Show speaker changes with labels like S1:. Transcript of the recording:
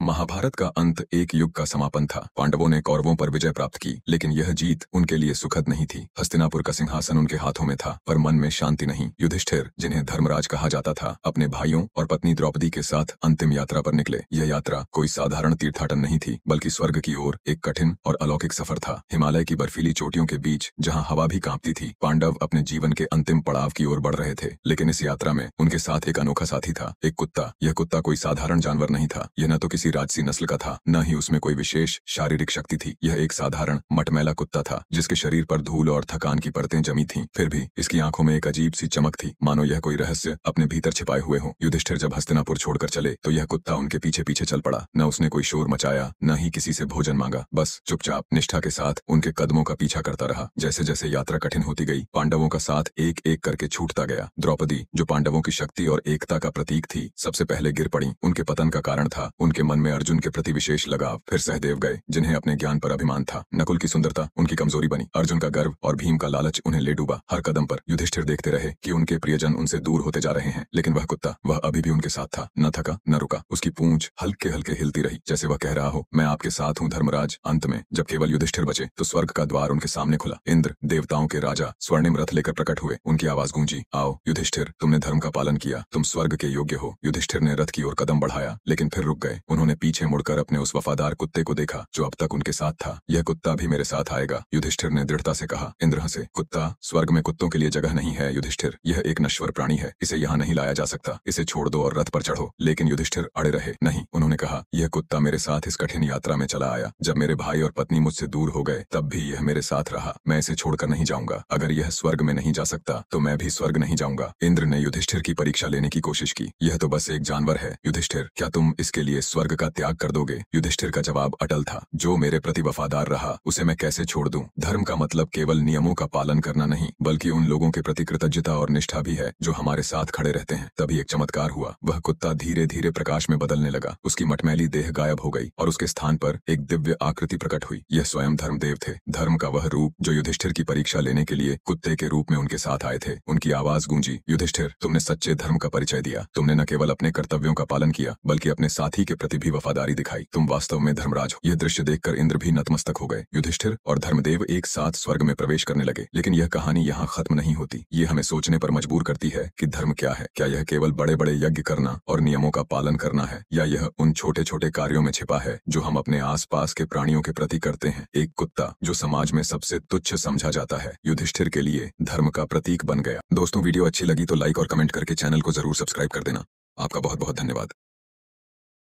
S1: महाभारत का अंत एक युग का समापन था। पांडवों ने कौरवों पर विजय प्राप्त की, लेकिन यह जीत उनके लिए सुखद नहीं थी। हस्तिनापुर का सिंहासन उनके हाथों में था, पर मन में शांति नहीं। युधिष्ठिर, जिन्हें धर्मराज कहा जाता था, अपने भाइयों और पत्नी द्रौपदी के साथ अंतिम यात्रा पर निकले। यह यात्रा कोई साधारण तीर्थाटन नहीं थी, बल्कि स्वर्ग की ओर एक कठिन और अलौकिक सफर था। हिमालय की बर्फीली चोटियों के बीच, जहाँ हवा भी कांपती थी, पांडव अपने जीवन के अंतिम पड़ाव की ओर बढ़ रहे थे। लेकिन इस यात्रा में उनके साथ एक अनोखा साथी था, एक कुत्ता। यह कुत्ता कोई साधारण जानवर नहीं था। यह न तो किसी राजसी नस्ल का था, न ही उसमें कोई विशेष शारीरिक शक्ति थी। यह एक साधारण मटमैला कुत्ता था, जिसके शरीर पर धूल और थकान की परतें जमी थीं। फिर भी इसकी आंखों में एक अजीब सी चमक थी, मानो यह कोई रहस्य अपने भीतर छिपाए हुए हो। युधिष्ठिर जब हस्तिनापुर छोड़कर चले, तो यह कुत्ता उनके पीछे पीछे चल पड़ा। न उसने कोई शोर मचाया, न ही किसी से भोजन मांगा, बस चुपचाप निष्ठा के साथ उनके कदमों का पीछा करता रहा। जैसे जैसे यात्रा कठिन होती गई, पांडवों का साथ एक एक करके छूटता गया। द्रौपदी, जो पांडवों की शक्ति और एकता का प्रतीक थी, सबसे पहले गिर पड़ी। उनके पतन का कारण था उनके मन में अर्जुन के प्रति विशेष लगाव। फिर सहदेव गए, जिन्हें अपने ज्ञान पर अभिमान था। नकुल की सुंदरता उनकी कमजोरी बनी। अर्जुन का गर्व और भीम का लालच उन्हें ले डूबा। हर कदम पर युधिष्ठिर देखते रहे कि उनके प्रियजन उनसे दूर होते जा रहे हैं, लेकिन वह कुत्ता, वह अभी भी उनके साथ था। न थका न रुका। उसकी पूंछ हल्के हल्के हिलती रही, जैसे वह कह रहा हो, मैं आपके साथ हूँ धर्मराज। अंत में जब केवल युधिष्ठिर बचे, तो स्वर्ग का द्वार उनके सामने खुला। इंद्र, देवताओं के राजा, स्वर्णिम रथ लेकर प्रकट हुए। उनकी आवाज गूंजी, आओ युधिष्ठिर, तुमने धर्म का पालन किया, तुम स्वर्ग के योग्य हो। युधिष्ठिर ने रथ की ओर कदम बढ़ाया, लेकिन फिर रुक गए। उन्होंने पीछे मुड़कर अपने उस वफादार कुत्ते को देखा, जो अब तक उनके साथ था। यह कुत्ता भी मेरे साथ आएगा, युधिष्ठिर ने दृढ़ता से कहा। इंद्र हंसे, कुत्ता, स्वर्ग में कुत्तों के लिए जगह नहीं है युधिष्ठिर। यह एक नश्वर प्राणी है, इसे यहाँ नहीं लाया जा सकता। इसे छोड़ दो और रथ पर चढ़ो। लेकिन युधिष्ठिर अड़े रहे। नहीं, उन्होंने कहा, यह कुत्ता मेरे साथ इस कठिन यात्रा में चला आया। जब मेरे भाई और पत्नी मुझसे दूर हो गए, तब भी यह मेरे साथ रहा। मैं इसे छोड़कर नहीं जाऊंगा। अगर यह स्वर्ग में नहीं जा सकता, तो मैं भी स्वर्ग नहीं जाऊंगा। इंद्र ने युधिष्ठिर की परीक्षा लेने की कोशिश की। यह तो बस एक जानवर है युधिष्ठिर, क्या तुम इसके लिए स्वर्ग का त्याग कर दोगे? युधिष्ठिर का जवाब अटल था, जो मेरे प्रति वफादार रहा, उसे मैं कैसे छोड़ दूं? धर्म का मतलब केवल नियमों का पालन करना नहीं, बल्कि उन लोगों के प्रति कृतज्ञता और निष्ठा भी है, जो हमारे साथ खड़े रहते हैं। तभी एक चमत्कार हुआ। वह कुत्ता धीरे धीरे प्रकाश में बदलने लगा। उसकी मटमैली देह गायब हो गई और उसके स्थान पर एक दिव्य आकृति प्रकट हुई। यह स्वयं धर्मदेव थे। धर्म का वह रूप जो युधिष्ठिर की परीक्षा लेने के लिए कुत्ते के रूप में उनके साथ आए थे। उनकी आवाज गूंजी, युधिष्ठिर, तुमने सच्चे धर्म का परिचय दिया। तुमने न केवल अपने कर्तव्यों का पालन किया, बल्कि अपने साथी के प्रति भी वफादारी दिखाई। तुम वास्तव में धर्मराज हो। यह दृश्य देखकर इंद्र भी नतमस्तक हो गए। युधिष्ठिर और धर्मदेव एक साथ स्वर्ग में प्रवेश करने लगे। लेकिन यह कहानी यहाँ खत्म नहीं होती। ये हमें सोचने पर मजबूर करती है कि धर्म क्या है। क्या यह केवल बड़े बड़े यज्ञ करना और नियमों का पालन करना है, या यह उन छोटे छोटे कार्यों में छिपा है जो हम अपने आसपास के प्राणियों के प्रति करते हैं? एक कुत्ता जो समाज में सबसे तुच्छ समझा जाता है, युधिष्ठिर के लिए धर्म का प्रतीक बन गया। दोस्तों, वीडियो अच्छी लगी तो लाइक और कमेंट करके चैनल को जरूर सब्सक्राइब कर देना। आपका बहुत बहुत धन्यवाद।